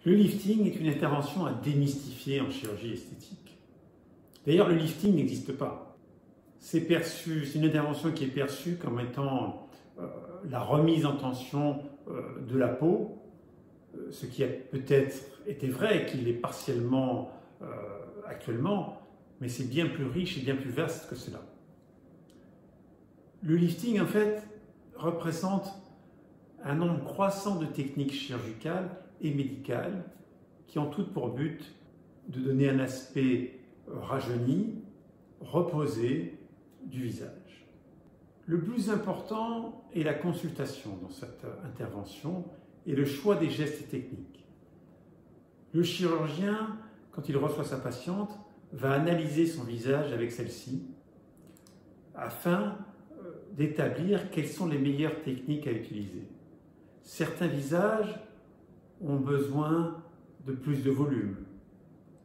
Le lifting est une intervention à démystifier en chirurgie esthétique. D'ailleurs, le lifting n'existe pas. C'est une intervention qui est perçue comme étant la remise en tension de la peau, ce qui a peut-être été vrai et qui l'est partiellement actuellement, mais c'est bien plus riche et bien plus vaste que cela. Le lifting, en fait, représente un nombre croissant de techniques chirurgicales et médicales qui ont toutes pour but de donner un aspect rajeuni, reposé du visage. Le plus important est la consultation dans cette intervention et le choix des gestes et techniques. Le chirurgien, quand il reçoit sa patiente, va analyser son visage avec celle-ci afin d'établir quelles sont les meilleures techniques à utiliser. Certains visages ont besoin de plus de volume.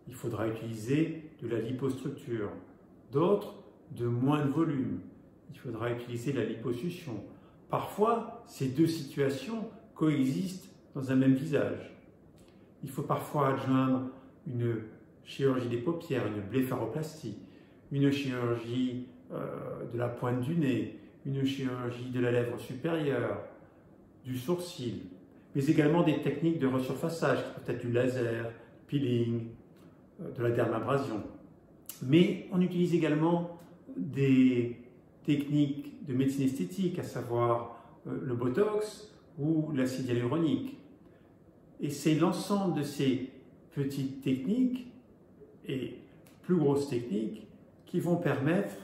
Il faudra utiliser de la lipostructure. D'autres, de moins de volume. Il faudra utiliser la liposuction. Parfois, ces deux situations coexistent dans un même visage. Il faut parfois adjoindre une chirurgie des paupières, une blépharoplastie, une chirurgie de la pointe du nez, une chirurgie de la lèvre supérieure, du sourcil, mais également des techniques de resurfaçage, qui peuvent être du laser, peeling, de la dermabrasion. Mais on utilise également des techniques de médecine esthétique, à savoir le botox ou l'acide hyaluronique. Et c'est l'ensemble de ces petites techniques et plus grosses techniques qui vont permettre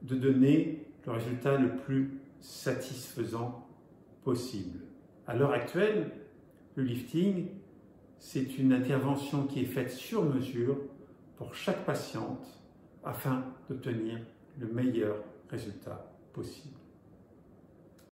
de donner le résultat le plus satisfaisant possible. À l'heure actuelle, le lifting, c'est une intervention qui est faite sur mesure pour chaque patiente afin d'obtenir le meilleur résultat possible.